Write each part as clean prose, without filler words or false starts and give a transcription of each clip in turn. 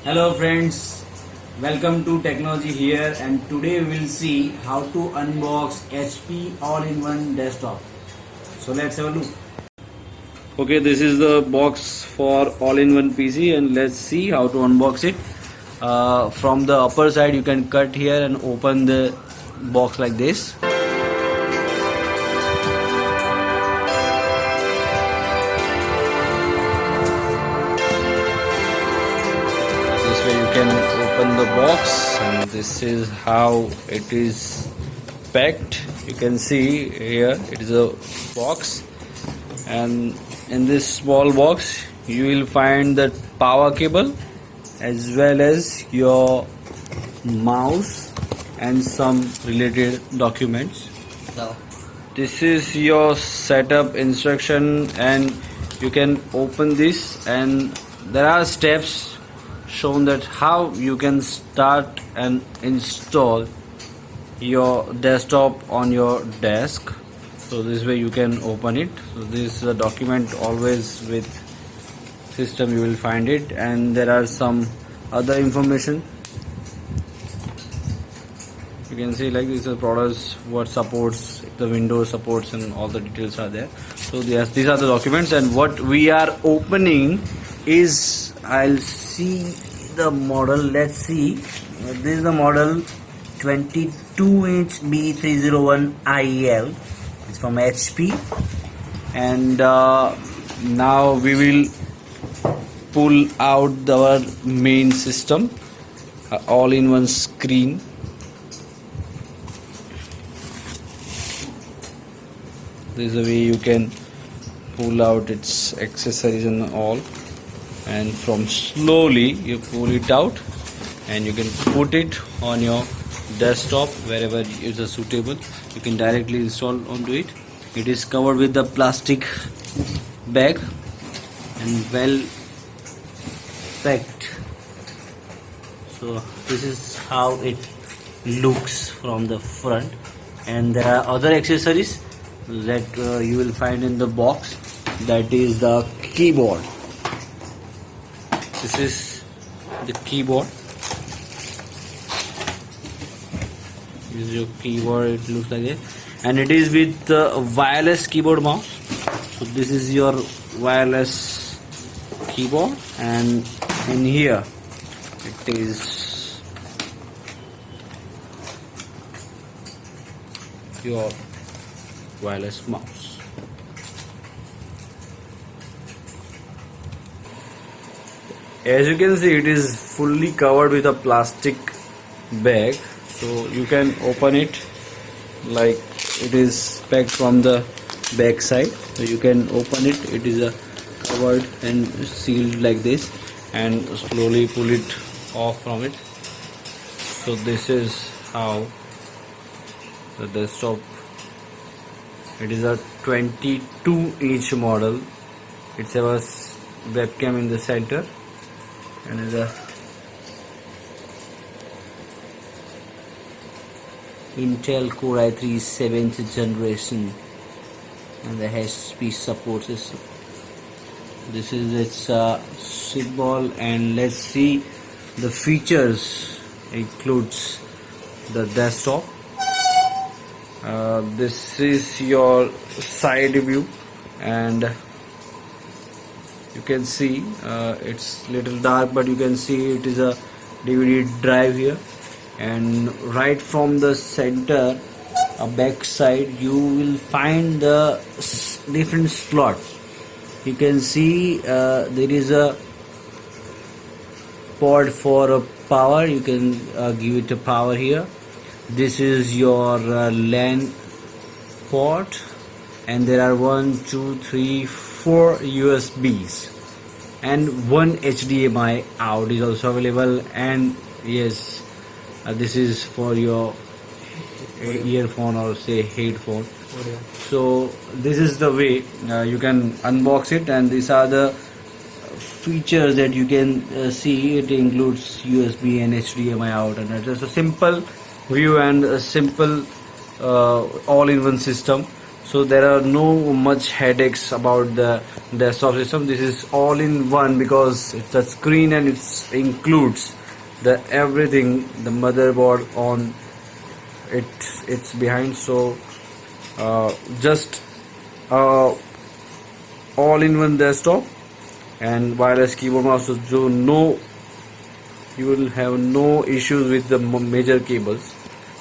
Hello friends, welcome to Technology here, and today we will see how to unbox HP all-in-one desktop. So let's have a look. Okay, this is the box for all-in-one PC and let's see how to unbox it. From the upper side you can cut here and open the box like this. This way you can open the box, and this is how it is packed. You can see here it is a box, and in this small box you will find the power cable as well as your mouse and some related documents. This is your setup instruction, and you can open this, and there are steps shown that how you can start and install your desktop on your desk. So this way you can open it. So this document always with system you will find it, and there are some other information. You can see like this is products, what supports, the Windows supports, and all the details are there. So yes, these are the documents, and what we are opening is, I'll see the model. Let's see. This is the model 22-inch B301IL. It's from HP, and now we will pull out our main system, all-in-one screen. This is the way you can pull out its accessories and all, and from slowly you pull it out and you can put it on your desktop wherever is suitable. You can directly install onto it. It is covered with the plastic bag and well packed. So this is how it looks from the front, and there are other accessories that you will find in the box. That is the keyboard. This is the keyboard. This is your keyboard. It looks like it, and it is with wireless keyboard mouse. So this is your wireless keyboard, and in here it is your wireless mouse. As you can see, it is fully covered with a plastic bag, so you can open it like it is packed from the back side. So you can open it. It is covered and sealed like this, and slowly pull it off from it. So this is how the desktop. It is a 22-inch model. It's a webcam in the center, and is a Intel Core i3 7th generation, and the HP support system. This is its symbol, and let's see the features. Includes the desktop. This is your side view, and you can see it's little dark, but you can see it is a DVD drive here, and right from the center back side you will find the different slots. You can see there is a port for a power. You can give it a power here. This is your LAN port, and there are 1, 2, 3, 4 USBs, and one HDMI out is also available. And yes, this is for your earphone or say headphone. So this is the way you can unbox it, and these are the features that you can see. It includes USB and HDMI out, and it's just a simple view and a simple all-in-one system. so there are no much headaches about the desktop system. This is all in one because it's a screen and it includes the everything, the motherboard on it's behind. So just all in one desktop and wireless keyboard mouse. So no, you will have no issues with the major cables,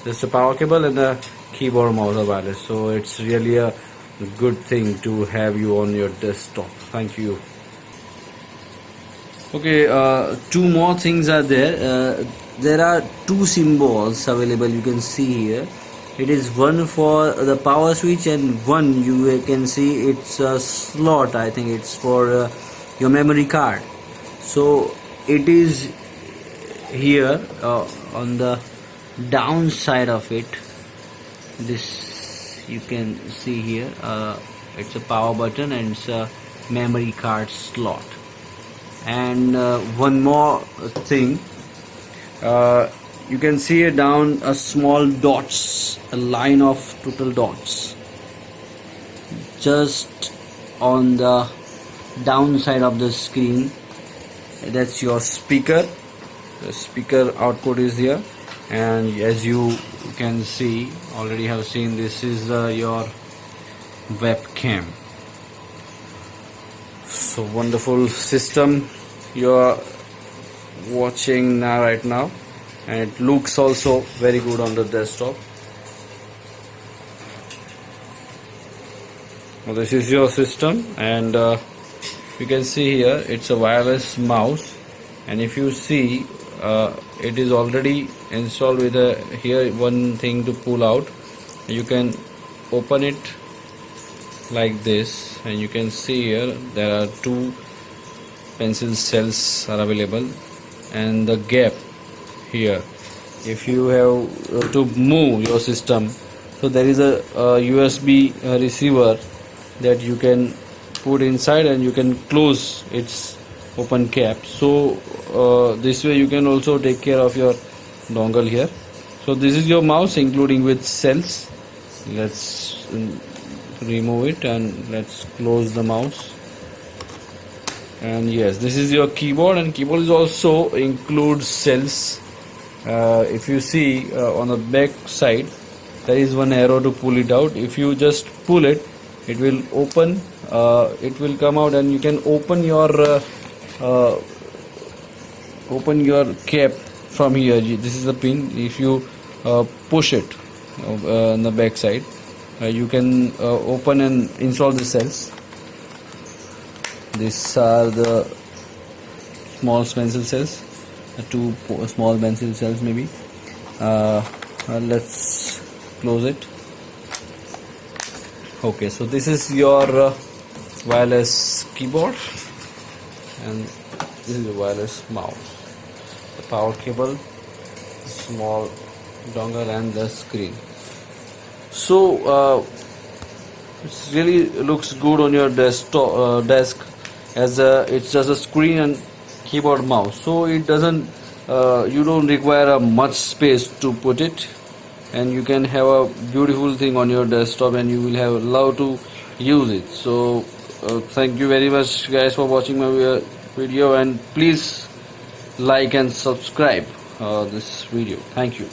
just a power cable and the keyboard mouse are wireless. So it's really a good thing to have you on your desktop. Thank you. Okay, two more things are there. There are two symbols available, you can see here. It is one for the power switch and one you can see it's a slot. I think it's for your memory card. So it is here on the downside of it. This you can see here, it's a power button and it's a memory card slot. And one more thing, you can see down a small dots, a line of total dots just on the downside of the screen. That's your speaker. The speaker output is here, and as you can see, already have seen, this is your webcam. So wonderful system you are watching now right now, and it looks also very good on the desktop. Now this is your system, and you can see here it's a wireless mouse, and if you see it is already installed with a here one thing to pull out. You can open it like this, and you can see here there are two pencil cells are available, and the gap here, if you have to move your system, so there is a USB receiver that you can put inside and you can close its open cap. So this way you can also take care of your dongle here. So this is your mouse including with cells. Let's remove it and let's close the mouse. And yes, this is your keyboard, and keyboard is also includes cells. If you see on the back side there is one arrow to pull it out. If you just pull it, it will open, it will come out, and you can open your cap from here. This is the pin. If you push it on the back side, you can open and install the cells. These are the small pencil cells, two small pencil cells maybe. Let's close it. Okay, so this is your wireless keyboard, and this is the wireless mouse, the power cable, the small dongle, and the screen. So it really looks good on your desktop desk, as it's just a screen and keyboard mouse. So it doesn't you don't require much space to put it, and you can have a beautiful thing on your desktop, and you will have love to use it. So thank you very much guys for watching my video, and please like and subscribe this video. Thank you.